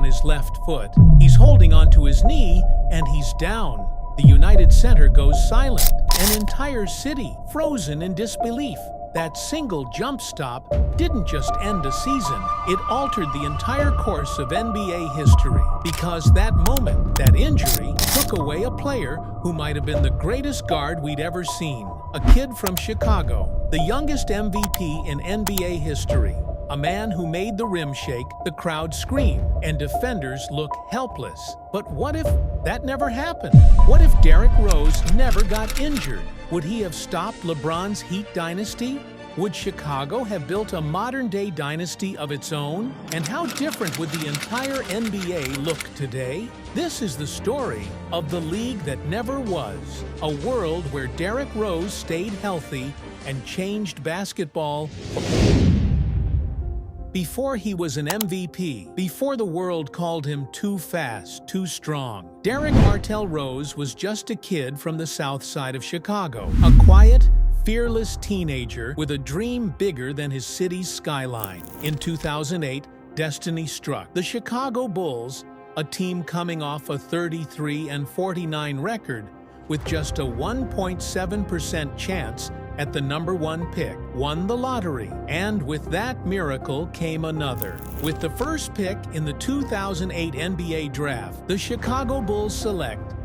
his left foot. He's holding onto his knee, and he's down. The United Center goes silent. An entire city frozen in disbelief. That single jump stop didn't just end a season, it altered the entire course of NBA history. Because that moment, that injury, took away a player who might have been the greatest guard we'd ever seen. A kid from Chicago, the youngest MVP in NBA history. A man who made the rim shake, the crowd scream, and defenders look helpless. But what if that never happened? What if Derrick Rose never got injured? Would he have stopped LeBron's Heat dynasty? Would Chicago have built a modern-day dynasty of its own? And how different would the entire NBA look today? This is the story of the league that never was, a world where Derrick Rose stayed healthy and changed basketball. Before he was an MVP, before the world called him too fast, too strong, Derrick Martell Rose was just a kid from the south side of Chicago. A quiet, fearless teenager with a dream bigger than his city's skyline. In 2008, destiny struck. The Chicago Bulls, a team coming off a 33-49 record, with just a 1.7% chance at the #1 pick, won the lottery. And with that miracle came another. With the first pick in the 2008 NBA draft, the Chicago Bulls select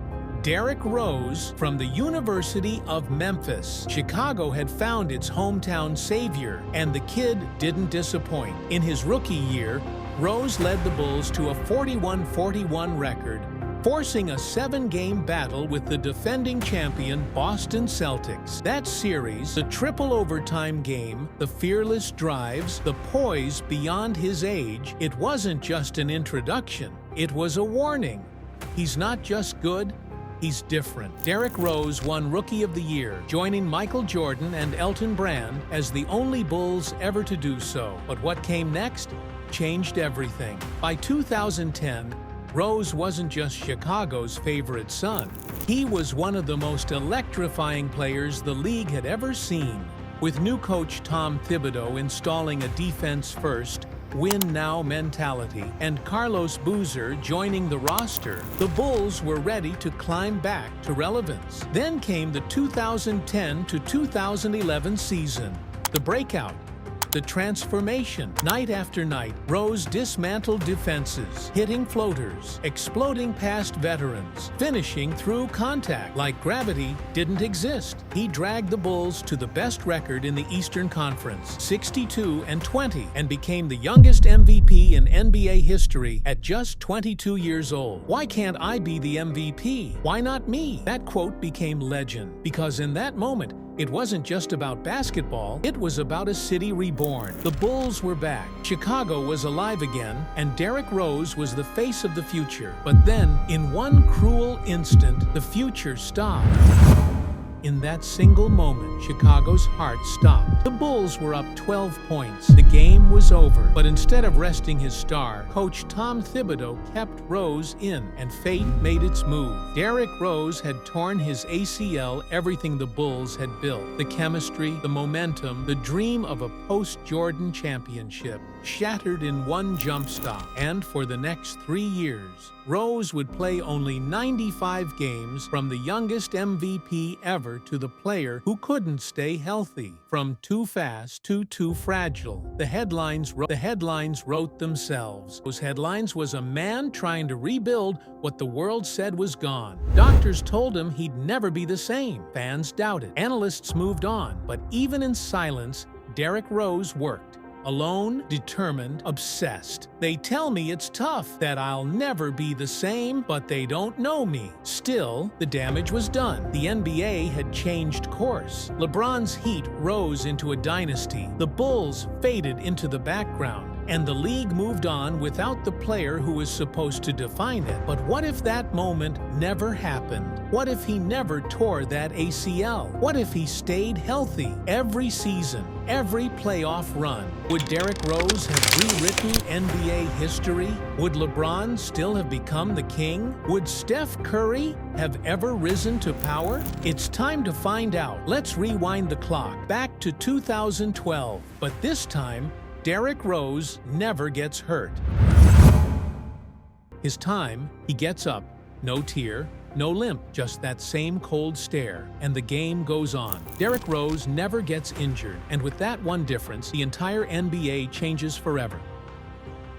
Derrick Rose from the University of Memphis. Chicago had found its hometown savior, and the kid didn't disappoint. In his rookie year, Rose led the Bulls to a 41-41 record, forcing a 7-game battle with the defending champion Boston Celtics. That series, the triple overtime game, the fearless drives, the poise beyond his age, it wasn't just an introduction, it was a warning. He's not just good, he's different. Derrick Rose won Rookie of the Year, joining Michael Jordan and Elton Brand as the only Bulls ever to do so. But what came next changed everything. By 2010, Rose wasn't just Chicago's favorite son. He was one of the most electrifying players the league had ever seen. With new coach Tom Thibodeau installing a defense-first, win-now mentality, and Carlos Boozer joining the roster, the Bulls were ready to climb back to relevance. Then came the 2010 to 2011 season, the breakout, the transformation. Night after night, Rose dismantled defenses, hitting floaters, exploding past veterans, finishing through contact like gravity didn't exist. He dragged the Bulls to the best record in the Eastern Conference, 62-20, and became the youngest MVP in NBA history at just 22 years old. Why can't I be the MVP? Why not me? That quote became legend, because in that moment, it wasn't just about basketball, it was about a city reborn. The Bulls were back, Chicago was alive again, and Derrick Rose was the face of the future. But then, in one cruel instant, the future stopped. In that single moment, Chicago's heart stopped. The Bulls were up 12 points. The game was over. But instead of resting his star, coach Tom Thibodeau kept Rose in, and fate made its move. Derrick Rose had torn his ACL, everything the Bulls had built. The chemistry, the momentum, the dream of a post-Jordan championship shattered in one jump stop. And for the next 3 years, Rose would play only 95 games, from the youngest MVP ever to the player who couldn't stay healthy. From too fast to too fragile. The headlines wrote themselves. Those headlines was a man trying to rebuild what the world said was gone. Doctors told him he'd never be the same. Fans doubted. Analysts moved on. But even in silence, Derrick Rose worked. Alone, determined, obsessed. They tell me it's tough, that I'll never be the same, but they don't know me. Still, the damage was done. The NBA had changed course. LeBron's Heat rose into a dynasty. The Bulls faded into the background. And the league moved on without the player who was supposed to define it. But what if that moment never happened? What if he never tore that ACL? What if he stayed healthy every season, every playoff run? Would Derrick Rose have rewritten NBA history? Would LeBron still have become the king? Would Steph Curry have ever risen to power? It's time to find out. Let's rewind the clock back to 2012. But this time, Derrick Rose never gets hurt. His time, he gets up. No tear, no limp, just that same cold stare. And the game goes on. Derrick Rose never gets injured, and with that one difference, the entire NBA changes forever.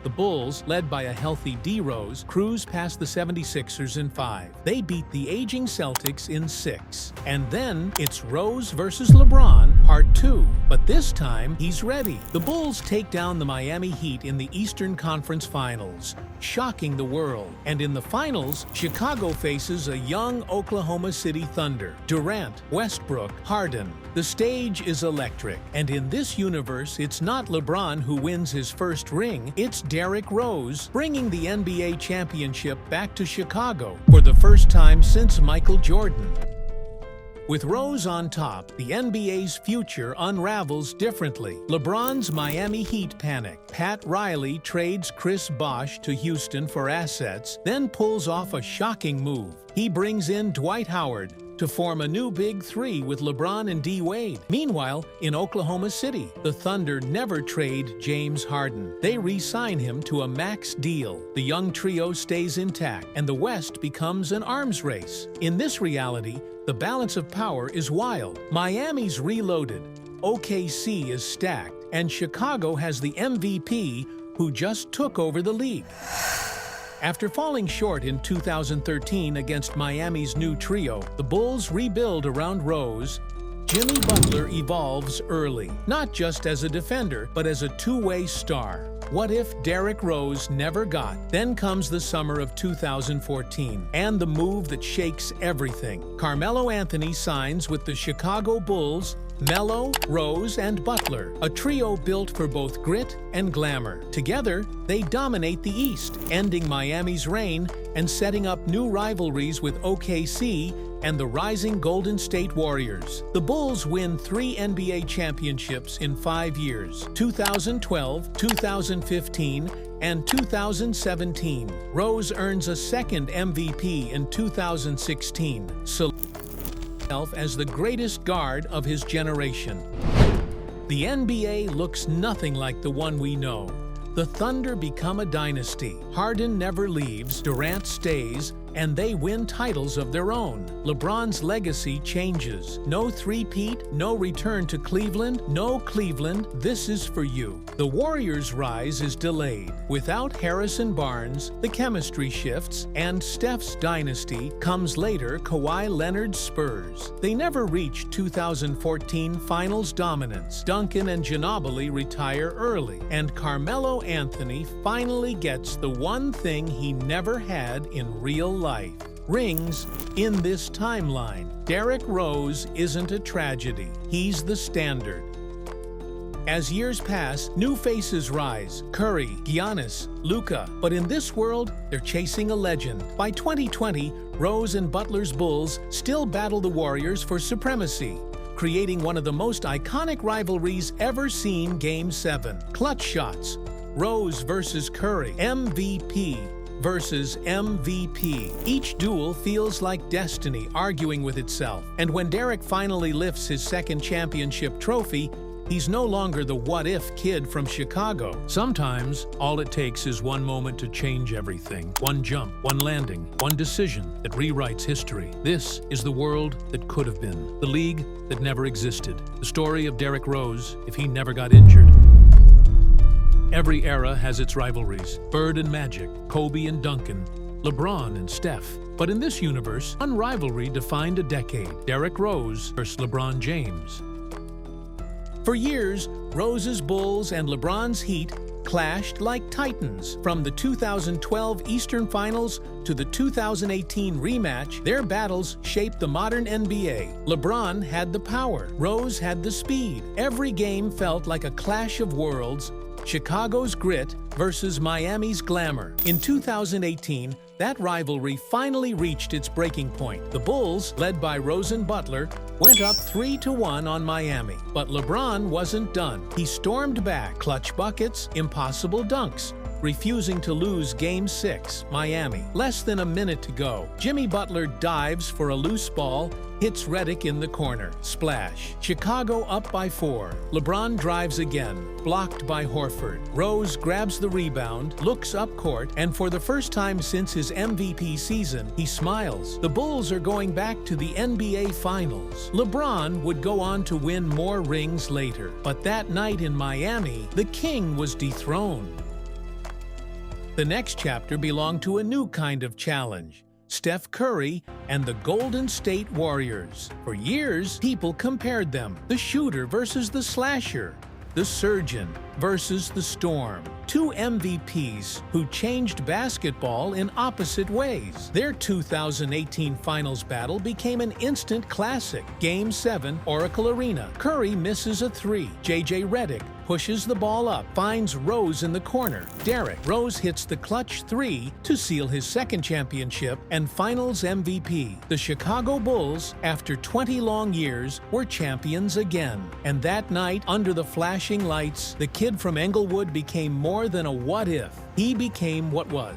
The Bulls, led by a healthy D. Rose, cruise past the 76ers in 5. They beat the aging Celtics in 6. And then it's Rose versus LeBron, Part 2. But this time, he's ready. The Bulls take down the Miami Heat in the Eastern Conference Finals, shocking the world. And in the finals, Chicago faces a young Oklahoma City Thunder. Durant, Westbrook, Harden. The stage is electric. And in this universe, it's not LeBron who wins his first ring, it's Derrick Rose, bringing the NBA championship back to Chicago for the first time since Michael Jordan. With Rose on top, the NBA's future unravels differently. LeBron's Miami Heat panic. Pat Riley trades Chris Bosh to Houston for assets, then pulls off a shocking move. He brings in Dwight Howard to form a new Big Three with LeBron and D. Wade. Meanwhile, in Oklahoma City, the Thunder never trade James Harden. They re-sign him to a max deal. The young trio stays intact, and the West becomes an arms race. In this reality, the balance of power is wild. Miami's reloaded, OKC is stacked, and Chicago has the MVP who just took over the league. After falling short in 2013 against Miami's new trio, the Bulls rebuild around Rose. Jimmy Butler evolves early, not just as a defender, but as a two-way star. What if Derrick Rose never got? Then comes the summer of 2014, and the move that shakes everything. Carmelo Anthony signs with the Chicago Bulls. Melo, Rose, and Butler, a trio built for both grit and glamour. Together, they dominate the East, ending Miami's reign and setting up new rivalries with OKC and the rising Golden State Warriors. The Bulls win 3 NBA championships in 5 years: 2012, 2015, and 2017. Rose earns a second MVP in 2016. As the greatest guard of his generation. The NBA looks nothing like the one we know. The Thunder become a dynasty. Harden never leaves, Durant stays, and they win titles of their own. LeBron's legacy changes. No three-peat, no return to Cleveland. No Cleveland, this is for you. The Warriors' rise is delayed. Without Harrison Barnes, the chemistry shifts, and Steph's dynasty comes later. Kawhi Leonard's Spurs. They never reach 2014 Finals dominance. Duncan and Ginobili retire early, and Carmelo Anthony finally gets the one thing he never had in real life. Rings. In this timeline, Derrick Rose isn't a tragedy. He's the standard. As years pass, new faces rise: Curry, Giannis, Luka. But in this world, they're chasing a legend. By 2020, Rose and Butler's Bulls still battle the Warriors for supremacy, creating one of the most iconic rivalries ever seen. Game 7. Clutch shots. Rose versus Curry. MVP versus MVP. Each duel feels like destiny arguing with itself. And when Derrick finally lifts his second championship trophy, he's no longer the what-if kid from Chicago. Sometimes, all it takes is one moment to change everything. One jump, one landing, one decision that rewrites history. This is the world that could have been. The league that never existed. The story of Derrick Rose if he never got injured. Every era has its rivalries. Bird and Magic, Kobe and Duncan, LeBron and Steph. But in this universe, one rivalry defined a decade: Derrick Rose versus LeBron James. For years, Rose's Bulls and LeBron's Heat clashed like titans. From the 2012 Eastern Finals to the 2018 rematch, their battles shaped the modern NBA. LeBron had the power. Rose had the speed. Every game felt like a clash of worlds: Chicago's grit versus Miami's glamour. In 2018, that rivalry finally reached its breaking point. The Bulls, led by Rose and Butler, went up 3-1 on Miami. But LeBron wasn't done. He stormed back: clutch buckets, impossible dunks, refusing to lose Game 6, Miami. Less than a minute to go. Jimmy Butler dives for a loose ball, hits Redick in the corner. Splash. Chicago up by 4. LeBron drives again, blocked by Horford. Rose grabs the rebound, looks up court, and for the first time since his MVP season, he smiles. The Bulls are going back to the NBA Finals. LeBron would go on to win more rings later, but that night in Miami, the king was dethroned. The next chapter belonged to a new kind of challenge. Steph Curry and the Golden State Warriors. For years, people compared them, the shooter versus the slasher, the surgeon versus the storm. Two MVPs who changed basketball in opposite ways. Their 2018 finals battle became an instant classic. Game 7, Oracle Arena. Curry misses a 3. J.J. Redick pushes the ball up, finds Rose in the corner. Derrick Rose hits the clutch 3 to seal his second championship and finals MVP. The Chicago Bulls, after 20 long years, were champions again. And that night, under the flashing lights, the kid from Englewood became more than a what-if. He became what was.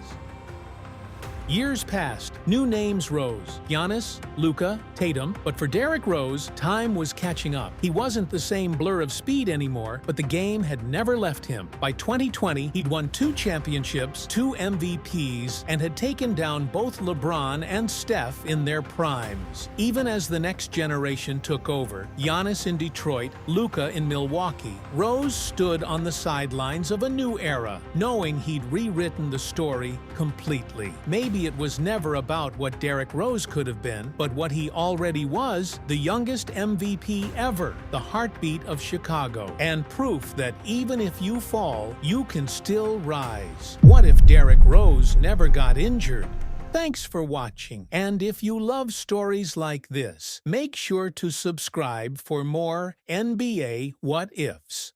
Years passed, new names rose. Giannis, Luka, Tatum. But for Derrick Rose, time was catching up. He wasn't the same blur of speed anymore, but the game had never left him. By 2020, he'd won 2 championships, 2 MVPs, and had taken down both LeBron and Steph in their primes. Even as the next generation took over, Giannis in Detroit, Luka in Milwaukee, Rose stood on the sidelines of a new era, knowing he'd rewritten the story completely. Maybe it was never about what Derrick Rose could have been, but what he already was, the youngest MVP ever, the heartbeat of Chicago, and proof that even if you fall, you can still rise. What if Derrick Rose never got injured? Thanks for watching, and if you love stories like this, make sure to subscribe for more NBA What Ifs.